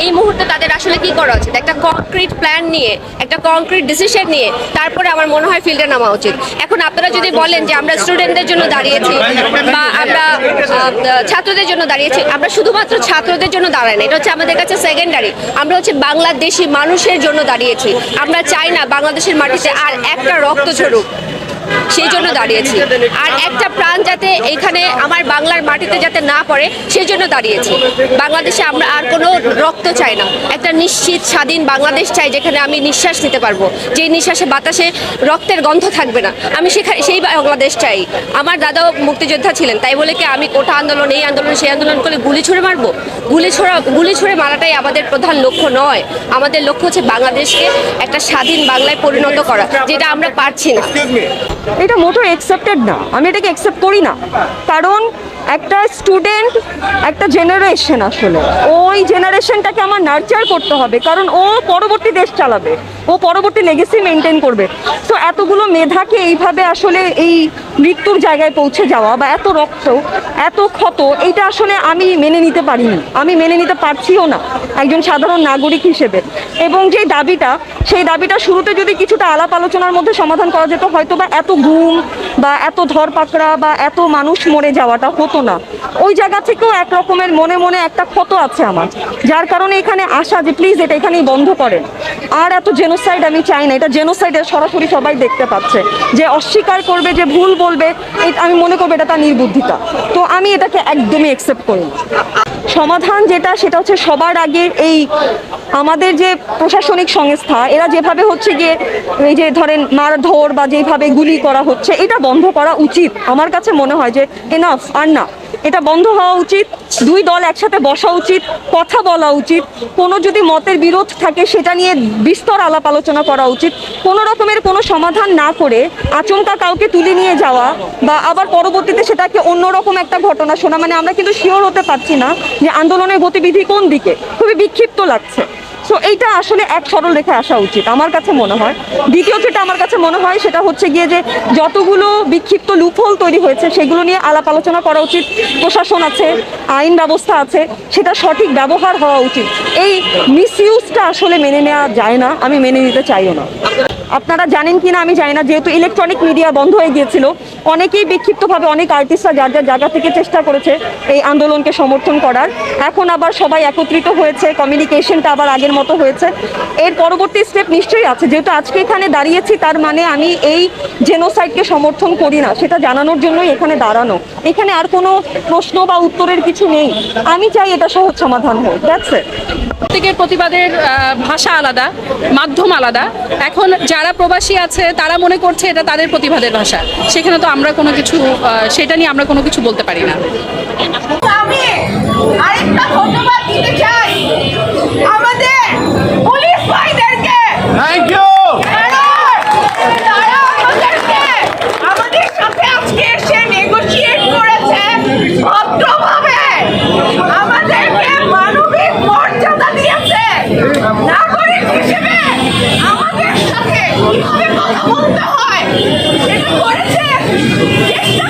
এই মুহূর্তে তাদের আসলে কি করা উচিত, একটা কংক্রিট প্ল্যান নিয়ে, একটা কংক্রিট ডিসিশন নিয়ে তারপরে আমার মনে হয় ফিল্ডে নামা উচিত। এখন আপনারা যদি বলেন যে আমরা স্টুডেন্টদের জন্য দাঁড়িয়েছি বা আমরা ছাত্রদের জন্য দাঁড়িয়েছি, আমরা শুধুমাত্র ছাত্রদের জন্য দাঁড়াই না, এটা হচ্ছে আমাদের কাছে সেকেন্ডারি। আমরা হচ্ছে বাংলাদেশি মানুষের জন্য দাঁড়িয়েছি। আমরা চাই না বাংলাদেশের মাটিতে আর একটা রক্ত ঝরুক, সেই জন্য দাঁড়িয়েছি। আর একটা প্রাণ যাতে এখানে আমার বাংলার মাটিতে যাতে না পড়ে সেই জন্য দাঁড়িয়েছি। বাংলাদেশে আমরা আর কোনো রক্ত চাই না, একটা নিশ্চিত স্বাধীন বাংলাদেশ চাই যেখানে আমি নিঃশ্বাস নিতে পারবো, যেই নিঃশ্বাসে বাতাসে রক্তের গন্ধ থাকবে না। আমি সেই বাংলাদেশ চাই। আমার দাদাও মুক্তিযোদ্ধা ছিলেন, তাই বলে কি আমি কোটা আন্দোলন, এই আন্দোলন, সেই আন্দোলন করে গুলি ছুঁড়ে মারবো? গুলি ছুঁড়ে মারাটাই আমাদের প্রধান লক্ষ্য নয়। আমাদের লক্ষ্য হচ্ছে বাংলাদেশকে একটা স্বাধীন বাংলায় পরিণত করা, যেটা আমরা পারছি না। এটা মোটো অ্যাকসেপ্টেড না, আমি এটাকে অ্যাকসেপ্ট করি না। কারণ একটা স্টুডেন্ট একটা জেনারেশন, আসলে ওই জেনারেশনটাকে আমার নার্চার করতে হবে, কারণ ও পরবর্তী দেশ চালাবে, ও পরবর্তী লেগেসি মেনটেন করবে। তো এতগুলো মেধাকে এইভাবে আসলে এই মৃত্যুর জায়গায় পৌঁছে যাওয়া বা এত রক্ত, এত ক্ষত, এইটা আসলে আমি মেনে নিতে পারিনি, আমি মেনে নিতে পারছিও না একজন সাধারণ নাগরিক হিসেবে। এবং যে দাবিটা, সেই দাবিটা শুরুতে যদি কিছুটা আলাপ আলোচনার মধ্যে সমাধান করা যেত, হয়তো বা এত গুম বা এত ধরপাকড়া বা এত মানুষ মরে যাওয়াটা হতো না। ওই জায়গা থেকেও এক রকমের মনে মনে একটা ক্ষত আছে আমার, যার কারণে এখানে আসা যে প্লিজ এটা এখানেই বন্ধ করেন। আর এত জেনোসাইড আমি চাই না। এটা জেনোসাইডের সরাসরি সবাই দেখতে পাচ্ছে, যে অস্বীকার করবে, যে ভুল বলবে, আমি মনে করবো এটা তার নির্বুদ্ধিতা। তো আমি এটাকে একদমই অ্যাকসেপ্ট করি। সমাধান যেটা, সেটা হচ্ছে সবার আগে এই আমাদের যে প্রশাসনিক সংস্থা, এরা যেভাবে হচ্ছে গিয়ে এই যে ধরেন মারধর বা যেভাবে গুলি করা হচ্ছে, এটা বন্ধ করা উচিত। আমার কাছে মনে হয় যে এনাফ, আর না, এটা বন্ধ হওয়া উচিত। দুই দল একসাথে বসা উচিত, কথা বলা উচিত। কোনো যদি মতের বিরোধ থাকে সেটা নিয়ে বিস্তর আলাপ আলোচনা করা উচিত। কোনো রকমের কোনো সমাধান না করে আচমকা কাউকে তুলে নিয়ে যাওয়া বা আবার পরবর্তীতে সেটাকে অন্যরকম একটা ঘটনা শোনা, মানে আমরা কিন্তু শিওর হতে পারছি না যে আন্দোলনের গতিবিধি কোন দিকে, খুবই বিক্ষিপ্ত লাগছে। সো এইটা আসলে এক সরল রেখে আসা উচিত আমার কাছে মনে হয়। দ্বিতীয় যেটা আমার কাছে মনে হয় সেটা হচ্ছে গিয়ে যে যতগুলো বিক্ষিপ্ত লুপহোল তৈরি হয়েছে সেগুলো নিয়ে আলাপ আলোচনা করা উচিত। প্রশাসন আছে, আইন ব্যবস্থা আছে, সেটা সঠিক ব্যবহার হওয়া উচিত। এই মিসইউজটা আসলে মেনে নেওয়া যায় না, আমি মেনে নিতে চাইও না। আপনারা জানেন কি না আমি জানি না, যেহেতু ইলেকট্রনিক মিডিয়া বন্ধ হয়ে গিয়েছিল, অনেকেই বিক্ষিপ্তভাবে অনেক আর্টিস্টরা যার যার জায়গা থেকে চেষ্টা করেছে এই আন্দোলনকে সমর্থন করার। এখন আবার সবাই একত্রিত হয়েছে, কমিউনিকেশনটা আবার আগের মতো হয়েছে। এর পরবর্তী স্টেপ নিশ্চয়ই আছে। যেহেতু আজকে এখানে দাঁড়িয়েছি, তার মানে আমি এই জেনোসাইডকে সমর্থন করি না, সেটা জানানোর জন্যই এখানে দাঁড়ানো। এখানে আর কোনো প্রশ্ন বা উত্তরের কিছু নেই। আমি চাই এটা সহজ সমাধান হোক। That's it. প্রত্যেকের প্রতিবাদের ভাষা আলাদা, মাধ্যম আলাদা। এখন যারা প্রবাসী আছে তারা মনে করছে এটা তাদের প্রতিবাদের ভাষা, সেখানে তো আমরা কোনো কিছু, সেটা নিয়ে আমরা কোনো কিছু বলতে পারি না। আমি আরেকটা ধন্যবাদ দিতে চাই আমাদের পুলিশ ভাইদেরকে। Thank you. তারা আমাদের সাথে আজকে এসে নেগোশিয়েট করেছে ভদ্রভাবে, আমাদেরকে মানবিক মর্যাদা দিয়েছে। নাগরিক হিসেবে আমাদের সাথে কিভাবে কথা বলতে হয় সেটা করেছে, চেষ্টা